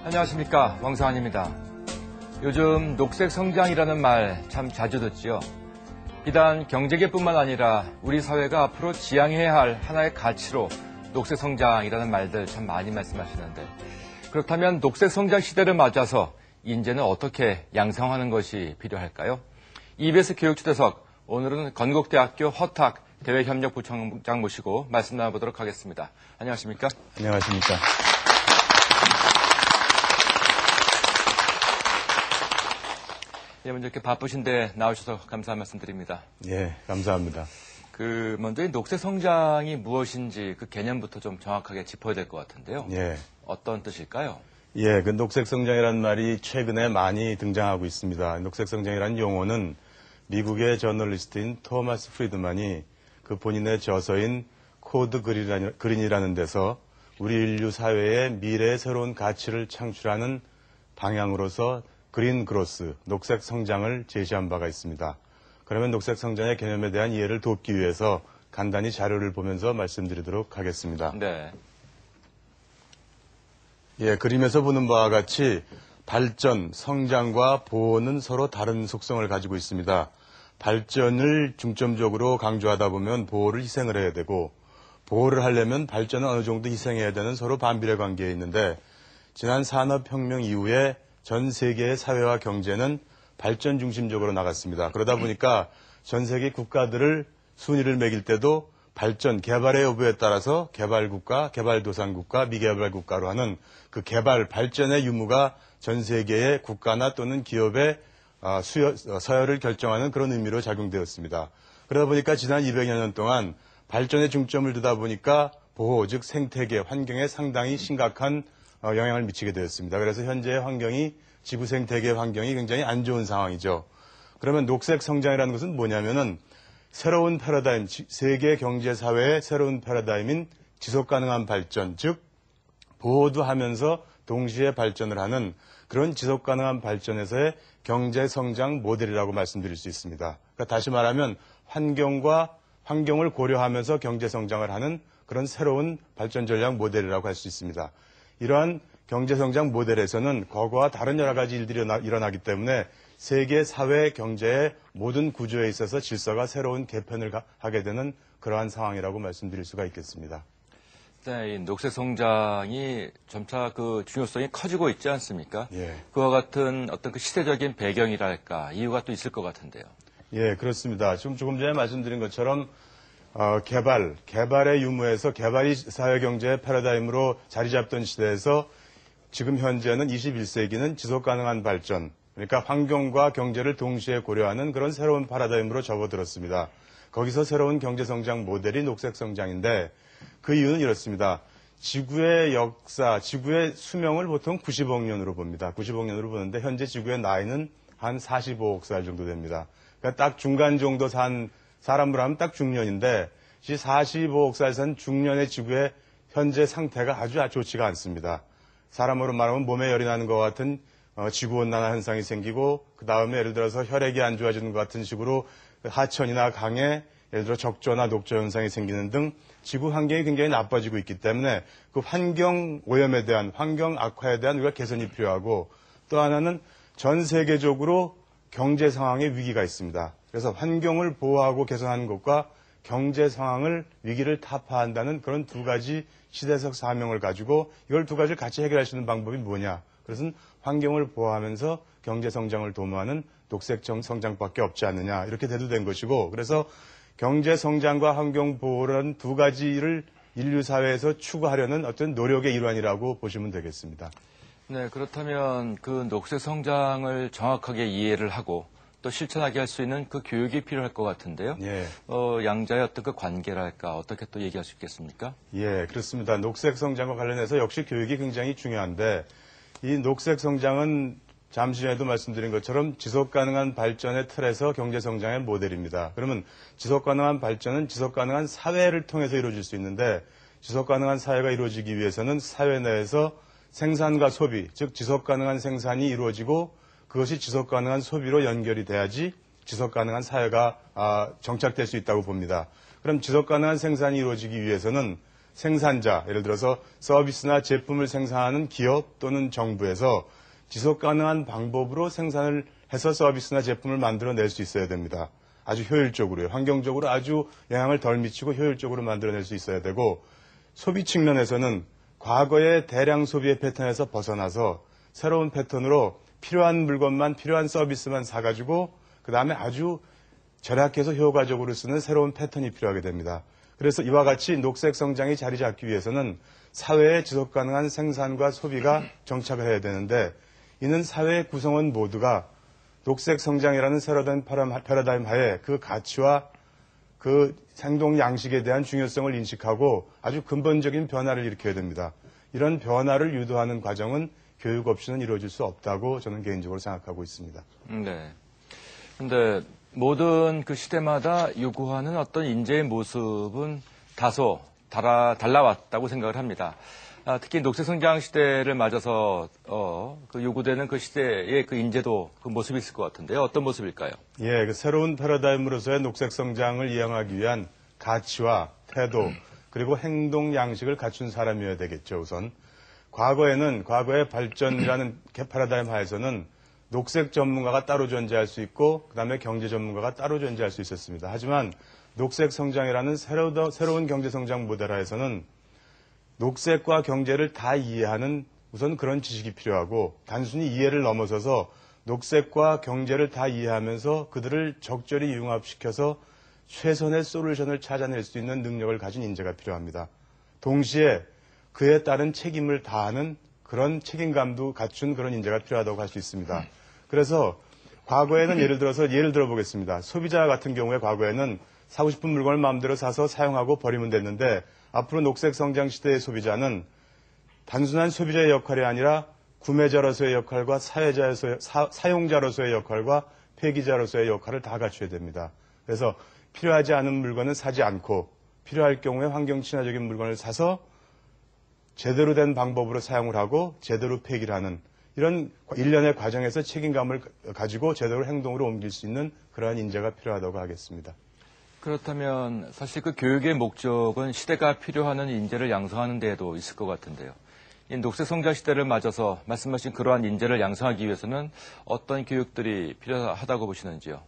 안녕하십니까, 왕상환입니다. 요즘 녹색 성장이라는 말 참 자주 듣지요. 비단 경제계뿐만 아니라 우리 사회가 앞으로 지향해야 할 하나의 가치로 녹색 성장이라는 말들 참 많이 말씀하시는데, 그렇다면 녹색 성장 시대를 맞아서 인재는 어떻게 양성하는 것이 필요할까요? EBS 교육초대석, 오늘은 건국대학교 허탁 대외협력부총장 모시고 말씀 나눠보도록 하겠습니다. 안녕하십니까? 안녕하십니까? 예, 먼저 이렇게 바쁘신데 나오셔서 감사한 말씀 드립니다. 예, 감사합니다. 먼저 이 녹색 성장이 무엇인지 그 개념부터 좀 정확하게 짚어야 될 것 같은데요. 예. 어떤 뜻일까요? 예, 그 녹색 성장이라는 말이 최근에 많이 등장하고 있습니다. 녹색 성장이라는 용어는 미국의 저널리스트인 토마스 프리드만이 그 본인의 저서인 코드 그린이라는 데서 우리 인류 사회의 미래의 새로운 가치를 창출하는 방향으로서 그린 그로스, 녹색 성장을 제시한 바가 있습니다. 그러면 녹색 성장의 개념에 대한 이해를 돕기 위해서 간단히 자료를 보면서 말씀드리도록 하겠습니다. 네. 예, 그림에서 보는 바와 같이 발전, 성장과 보호는 서로 다른 속성을 가지고 있습니다. 발전을 중점적으로 강조하다 보면 보호를 희생을 해야 되고, 보호를 하려면 발전은 어느 정도 희생해야 되는 서로 반비례 관계에 있는데, 지난 산업혁명 이후에 전 세계의 사회와 경제는 발전 중심적으로 나갔습니다. 그러다 보니까 전 세계 국가들을 순위를 매길 때도 발전, 개발의 여부에 따라서 개발국가, 개발도상국가, 미개발국가로 하는 그 개발, 발전의 유무가 전 세계의 국가나 또는 기업의 서열을 결정하는 그런 의미로 작용되었습니다. 그러다 보니까 지난 200여 년 동안 발전에 중점을 두다 보니까 보호, 즉 생태계, 환경에 상당히 심각한 영향을 미치게 되었습니다. 그래서 현재의 환경이 지구 생태계 환경이 굉장히 안 좋은 상황이죠. 그러면 녹색 성장이라는 것은 뭐냐면은 새로운 패러다임, 세계 경제 사회의 새로운 패러다임인 지속 가능한 발전, 즉 보호도 하면서 동시에 발전을 하는 그런 지속 가능한 발전에서의 경제 성장 모델이라고 말씀드릴 수 있습니다. 그러니까 다시 말하면 환경을 고려하면서 경제 성장을 하는 그런 새로운 발전 전략 모델이라고 할 수 있습니다. 이러한 경제성장 모델에서는 과거와 다른 여러 가지 일들이 일어나기 때문에 세계 사회 경제의 모든 구조에 있어서 질서가 새로운 개편을 하게 되는 그러한 상황이라고 말씀드릴 수가 있겠습니다. 네, 이 녹색 성장이 점차 그 중요성이 커지고 있지 않습니까? 예. 그와 같은 어떤 그 시대적인 배경이랄까 이유가 또 있을 것 같은데요. 예, 그렇습니다. 지금 조금 전에 말씀드린 것처럼 개발의 유무에서 개발이 사회경제의 패러다임으로 자리 잡던 시대에서 지금 현재는 21세기는 지속가능한 발전, 그러니까 환경과 경제를 동시에 고려하는 그런 새로운 파라다임으로 접어들었습니다. 거기서 새로운 경제성장 모델이 녹색성장인데 그 이유는 이렇습니다. 지구의 역사, 지구의 수명을 보통 90억 년으로 봅니다. 90억 년으로 보는데 현재 지구의 나이는 한 45억 살 정도 됩니다. 그러니까 딱 중간 정도 산 사람으로 하면 딱 중년인데 이 45억 살 산 중년의 지구의 현재 상태가 아주 좋지가 않습니다. 사람으로 말하면 몸에 열이 나는 것 같은 지구온난화 현상이 생기고 그 다음에 예를 들어서 혈액이 안 좋아지는 것 같은 식으로 하천이나 강에 예를 들어 적조나 녹조 현상이 생기는 등 지구 환경이 굉장히 나빠지고 있기 때문에 그 환경 오염에 대한 환경 악화에 대한 우리가 개선이 필요하고 또 하나는 전 세계적으로 경제 상황의 위기가 있습니다. 그래서 환경을 보호하고 개선하는 것과 경제 상황을 위기를 타파한다는 그런 두 가지 시대적 사명을 가지고 이걸 두 가지를 같이 해결할 수 있는 방법이 뭐냐. 그것은 환경을 보호하면서 경제 성장을 도모하는 녹색 성장밖에 없지 않느냐. 이렇게 대두된 것이고 그래서 경제 성장과 환경 보호라는 두 가지를 인류 사회에서 추구하려는 어떤 노력의 일환이라고 보시면 되겠습니다. 네, 그렇다면 그 녹색 성장을 정확하게 이해를 하고 또 실천하게 할 수 있는 그 교육이 필요할 것 같은데요. 예. 양자의 어떤 그 관계랄까 어떻게 또 얘기할 수 있겠습니까? 예, 그렇습니다. 녹색 성장과 관련해서 역시 교육이 굉장히 중요한데 이 녹색 성장은 잠시 전에도 말씀드린 것처럼 지속 가능한 발전의 틀에서 경제 성장의 모델입니다. 그러면 지속 가능한 발전은 지속 가능한 사회를 통해서 이루어질 수 있는데 지속 가능한 사회가 이루어지기 위해서는 사회 내에서 생산과 소비, 즉 지속 가능한 생산이 이루어지고 그것이 지속 가능한 소비로 연결이 돼야지 지속 가능한 사회가 정착될 수 있다고 봅니다. 그럼 지속 가능한 생산이 이루어지기 위해서는 생산자, 예를 들어서 서비스나 제품을 생산하는 기업 또는 정부에서 지속 가능한 방법으로 생산을 해서 서비스나 제품을 만들어낼 수 있어야 됩니다. 아주 효율적으로요. 환경적으로 아주 영향을 덜 미치고 효율적으로 만들어낼 수 있어야 되고, 소비 측면에서는 과거의 대량 소비의 패턴에서 벗어나서 새로운 패턴으로 필요한 물건만, 필요한 서비스만 사가지고 그 다음에 아주 절약해서 효과적으로 쓰는 새로운 패턴이 필요하게 됩니다. 그래서 이와 같이 녹색 성장이 자리 잡기 위해서는 사회의 지속 가능한 생산과 소비가 정착을 해야 되는데, 이는 사회의 구성원 모두가 녹색 성장이라는 새로운 패러다임 하에 그 가치와 그 행동 양식에 대한 중요성을 인식하고 아주 근본적인 변화를 일으켜야 됩니다. 이런 변화를 유도하는 과정은 교육 없이는 이루어질 수 없다고 저는 개인적으로 생각하고 있습니다. 네. 근데 모든 그 시대마다 요구하는 어떤 인재의 모습은 다소 달라왔다고 생각을 합니다. 특히 녹색 성장 시대를 맞아서 그 요구되는 그 시대의 그 인재도 그 모습이 있을 것 같은데요. 어떤 모습일까요? 예, 그 새로운 패러다임으로서의 녹색 성장을 이행하기 위한 가치와 태도 그리고 행동 양식을 갖춘 사람이어야 되겠죠. 우선 과거의 발전이라는 패러다임 하에서는 녹색 전문가가 따로 존재할 수 있고 그다음에 경제 전문가가 따로 존재할 수 있었습니다. 하지만 녹색 성장이라는 새로운 경제 성장 모델 하에서는 녹색과 경제를 다 이해하는 우선 그런 지식이 필요하고, 단순히 이해를 넘어서서 녹색과 경제를 다 이해하면서 그들을 적절히 융합시켜서 최선의 솔루션을 찾아낼 수 있는 능력을 가진 인재가 필요합니다. 동시에 그에 따른 책임을 다하는 그런 책임감도 갖춘 그런 인재가 필요하다고 할 수 있습니다. 그래서 과거에는 예를 들어보겠습니다. 소비자 같은 경우에 과거에는 사고 싶은 물건을 마음대로 사서 사용하고 버리면 됐는데, 앞으로 녹색 성장 시대의 소비자는 단순한 소비자의 역할이 아니라 구매자로서의 역할과 사용자로서의 역할과 폐기자로서의 역할을 다 갖춰야 됩니다. 그래서 필요하지 않은 물건은 사지 않고 필요할 경우에 환경 친화적인 물건을 사서 제대로 된 방법으로 사용을 하고 제대로 폐기를 하는 이런 일련의 과정에서 책임감을 가지고 제대로 행동으로 옮길 수 있는 그러한 인재가 필요하다고 하겠습니다. 그렇다면 사실 그 교육의 목적은 시대가 필요하는 인재를 양성하는 데에도 있을 것 같은데요. 이 녹색 성장 시대를 맞아서 말씀하신 그러한 인재를 양성하기 위해서는 어떤 교육들이 필요하다고 보시는지요?